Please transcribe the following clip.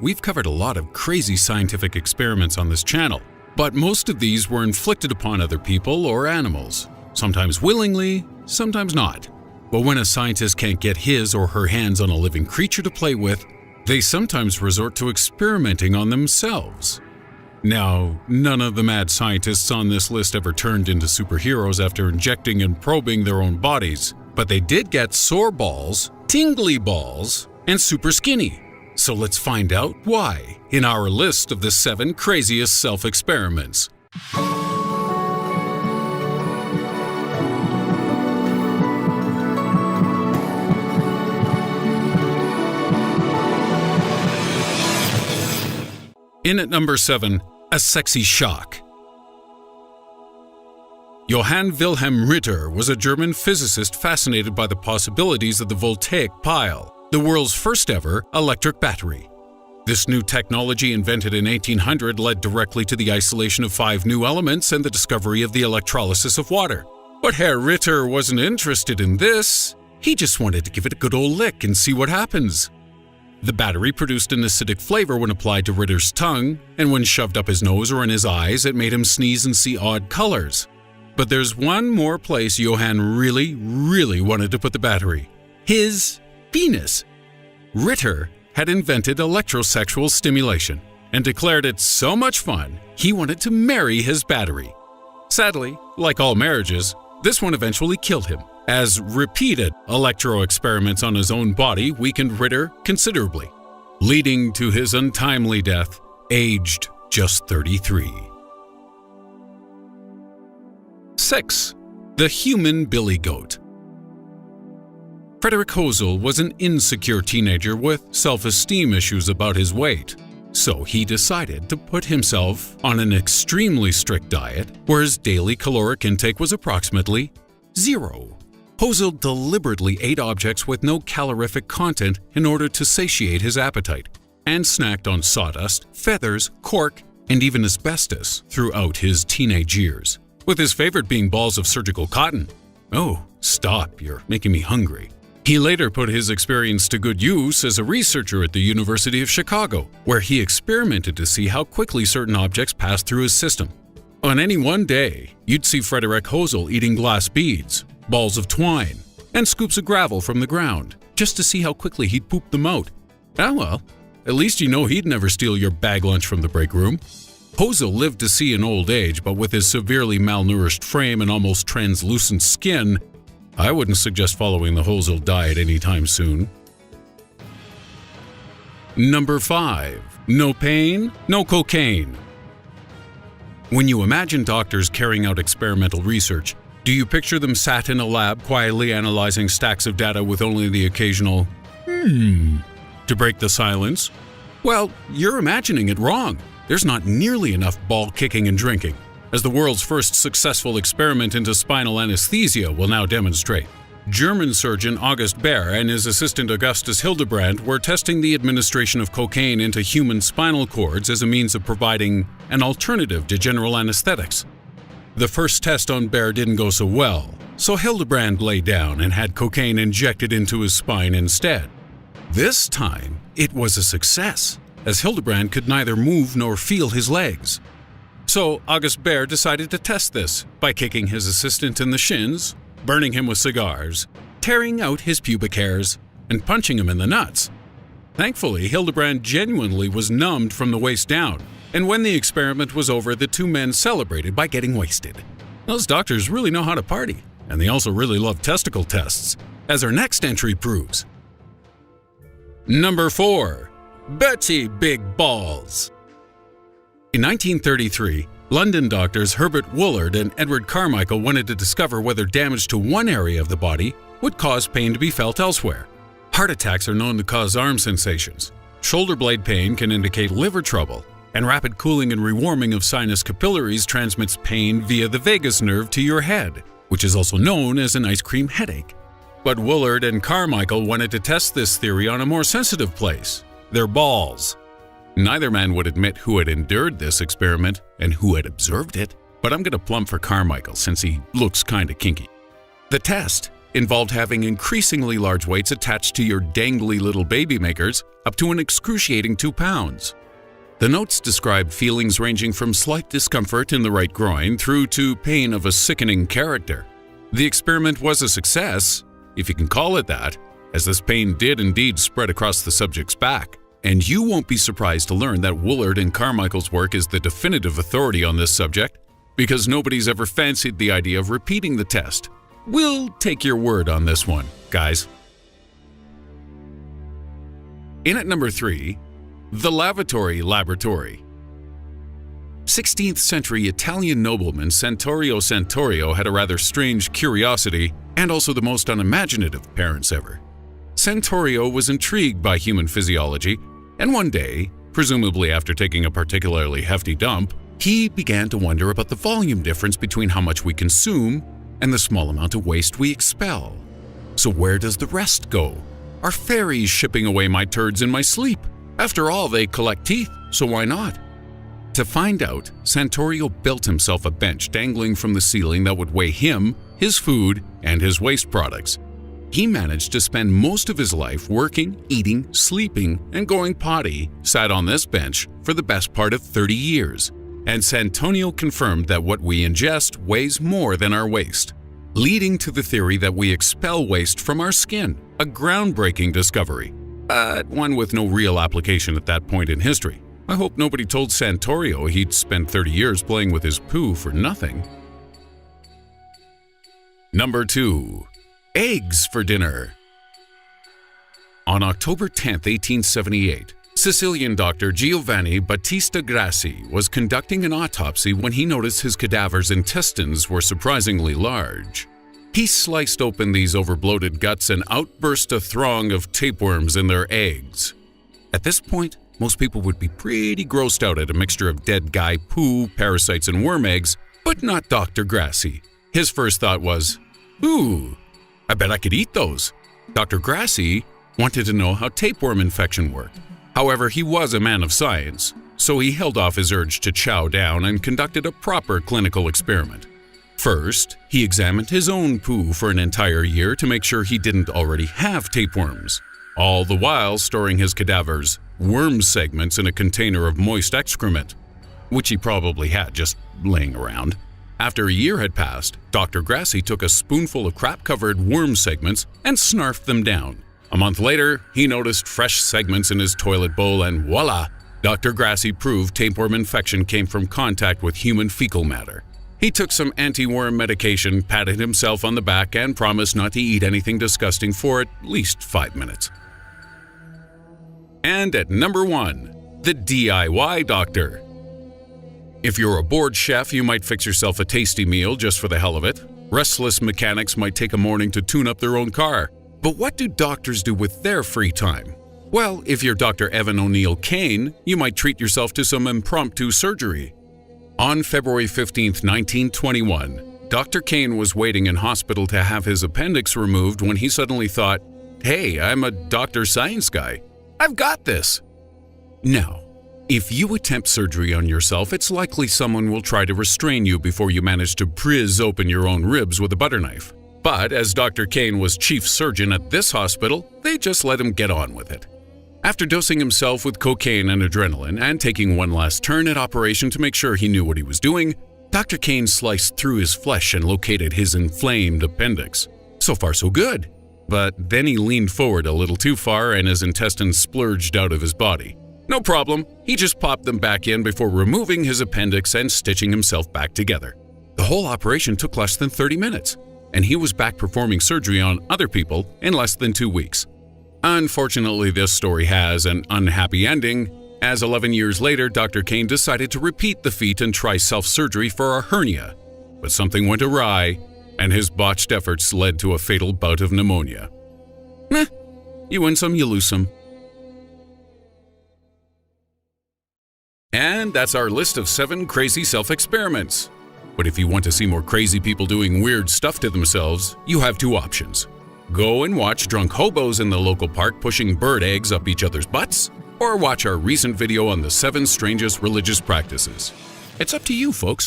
we've covered a lot of crazy scientific experiments on this channel, but most of these were inflicted upon other people or animals, sometimes willingly, sometimes not. But when a scientist can't get his or her hands on a living creature to play with, they sometimes resort to experimenting on themselves. Now, none of the mad scientists on this list ever turned into superheroes after injecting and probing their own bodies, but they did get sore balls, tingly balls, and super skinny. So let's find out why in our list of the 7 craziest self-experiments. In at number 7, a sexy shock. Johann Wilhelm Ritter was a German physicist fascinated by the possibilities of the voltaic pile, the world's first ever electric battery. This new technology invented in 1800 led directly to the isolation of 5 new elements and the discovery of the electrolysis of water. But Herr Ritter wasn't interested in this. He just wanted to give it a good old lick and see what happens. The battery produced an acidic flavor when applied to Ritter's tongue, and when shoved up his nose or in his eyes, it made him sneeze and see odd colors. But there's one more place Johann really wanted to put the battery. His penis. Ritter had invented electrosexual stimulation and declared it so much fun, he wanted to marry his battery. Sadly, like all marriages, this one eventually killed him, as repeated electro-experiments on his own body weakened Ritter considerably, leading to his untimely death, aged just 33. 6. The human billy goat. Frederick Hosel was an insecure teenager with self-esteem issues about his weight, so he decided to put himself on an extremely strict diet where his daily caloric intake was approximately 0. Hosel deliberately ate objects with no calorific content in order to satiate his appetite, and snacked on sawdust, feathers, cork, and even asbestos throughout his teenage years, with his favorite being balls of surgical cotton. Oh, stop, you're making me hungry. He later put his experience to good use as a researcher at the University of Chicago, where he experimented to see how quickly certain objects passed through his system. On any one day, you'd see Frederick Hosel eating glass beads, balls of twine, and scoops of gravel from the ground, just to see how quickly he'd poop them out. Ah well, at least you know he'd never steal your bag lunch from the break room. Hosel lived to see an old age, but with his severely malnourished frame and almost translucent skin, I wouldn't suggest following the Hosel diet anytime soon. Number 5. No pain, no cocaine. When you imagine doctors carrying out experimental research, do you picture them sat in a lab quietly analyzing stacks of data with only the occasional to break the silence? Well, you're imagining it wrong. There's not nearly enough ball kicking and drinking, as the world's first successful experiment into spinal anesthesia will now demonstrate. German surgeon August Baer and his assistant Augustus Hildebrand were testing the administration of cocaine into human spinal cords as a means of providing an alternative to general anesthetics. The first test on Baer didn't go so well, so Hildebrand lay down and had cocaine injected into his spine instead. This time, it was a success, as Hildebrand could neither move nor feel his legs. So August Baer decided to test this by kicking his assistant in the shins, burning him with cigars, tearing out his pubic hairs, and punching him in the nuts. Thankfully, Hildebrand genuinely was numbed from the waist down, and when the experiment was over, the two men celebrated by getting wasted. Those doctors really know how to party, and they also really love testicle tests, as our next entry proves. Number 4. Betty Big Balls. In 1933, London doctors Herbert Woolard and Edward Carmichael wanted to discover whether damage to one area of the body would cause pain to be felt elsewhere. Heart attacks are known to cause arm sensations. Shoulder blade pain can indicate liver trouble, and rapid cooling and rewarming of sinus capillaries transmits pain via the vagus nerve to your head, which is also known as an ice cream headache. But Woolard and Carmichael wanted to test this theory on a more sensitive place, their balls. Neither man would admit who had endured this experiment and who had observed it, but I'm going to plump for Carmichael since he looks kinda kinky. The test involved having increasingly large weights attached to your dangly little baby makers, up to an excruciating 2 pounds. The notes described feelings ranging from slight discomfort in the right groin through to pain of a sickening character. The experiment was a success, if you can call it that, as this pain did indeed spread across the subject's back. And you won't be surprised to learn that Woolard and Carmichael's work is the definitive authority on this subject, because nobody's ever fancied the idea of repeating the test. We'll take your word on this one, guys. In at number 3, the lavatory laboratory. 16th century Italian nobleman Santorio had a rather strange curiosity and also the most unimaginative parents ever. Santorio was intrigued by human physiology, and one day, presumably after taking a particularly hefty dump, he began to wonder about the volume difference between how much we consume and the small amount of waste we expel. So where does the rest go? Are fairies shipping away my turds in my sleep? After all, they collect teeth, so why not? To find out, Santorio built himself a bench dangling from the ceiling that would weigh him, his food, and his waste products. He managed to spend most of his life working, eating, sleeping, and going potty, sat on this bench for the best part of 30 years. And Santonio confirmed that what we ingest weighs more than our waste, leading to the theory that we expel waste from our skin, a groundbreaking discovery, but one with no real application at that point in history. I hope nobody told Santorio he'd spent 30 years playing with his poo for nothing. Number 2. Eggs for dinner. On October 10, 1878, Sicilian doctor Giovanni Battista Grassi was conducting an autopsy when he noticed his cadaver's intestines were surprisingly large. He sliced open these overbloated guts and out burst a throng of tapeworms in their eggs. At this point, most people would be pretty grossed out at a mixture of dead guy poo, parasites, and worm eggs, but not Dr. Grassi. His first thought was, "Ooh, I bet I could eat those." Dr. Grassi wanted to know how tapeworm infection worked. However, he was a man of science, so he held off his urge to chow down and conducted a proper clinical experiment. First, he examined his own poo for an entire year to make sure he didn't already have tapeworms, all the while storing his cadaver's worm segments in a container of moist excrement, which he probably had just laying around. After a year had passed, Dr. Grassi took a spoonful of crap-covered worm segments and snarfed them down. A month later, he noticed fresh segments in his toilet bowl and voila! Dr. Grassi proved tapeworm infection came from contact with human fecal matter. He took some anti-worm medication, patted himself on the back, and promised not to eat anything disgusting for at least 5 minutes. And at number 1, the DIY doctor. If you're a bored chef, you might fix yourself a tasty meal just for the hell of it. Restless mechanics might take a morning to tune up their own car. But what do doctors do with their free time? Well, if you're Dr. Evan O'Neill Kane, you might treat yourself to some impromptu surgery. On February 15, 1921, Dr. Kane was waiting in hospital to have his appendix removed when he suddenly thought, "Hey, I'm a Dr. Science guy. I've got this." Now, if you attempt surgery on yourself, it's likely someone will try to restrain you before you manage to prizz open your own ribs with a butter knife. But as Dr. Kane was chief surgeon at this hospital, they just let him get on with it. After dosing himself with cocaine and adrenaline and taking one last turn at operation to make sure he knew what he was doing, Dr. Kane sliced through his flesh and located his inflamed appendix. So far so good. But then he leaned forward a little too far and his intestines splurged out of his body. No problem, he just popped them back in before removing his appendix and stitching himself back together. The whole operation took less than 30 minutes. And he was back performing surgery on other people in less than 2 weeks. Unfortunately, this story has an unhappy ending, as 11 years later, Dr. Kane decided to repeat the feat and try self-surgery for a hernia. But something went awry, and his botched efforts led to a fatal bout of pneumonia. You win some, you lose some. And that's our list of 7 crazy self-experiments. But if you want to see more crazy people doing weird stuff to themselves, you have 2 options. Go and watch drunk hobos in the local park pushing bird eggs up each other's butts, or watch our recent video on the 7 strangest religious practices. It's up to you, folks.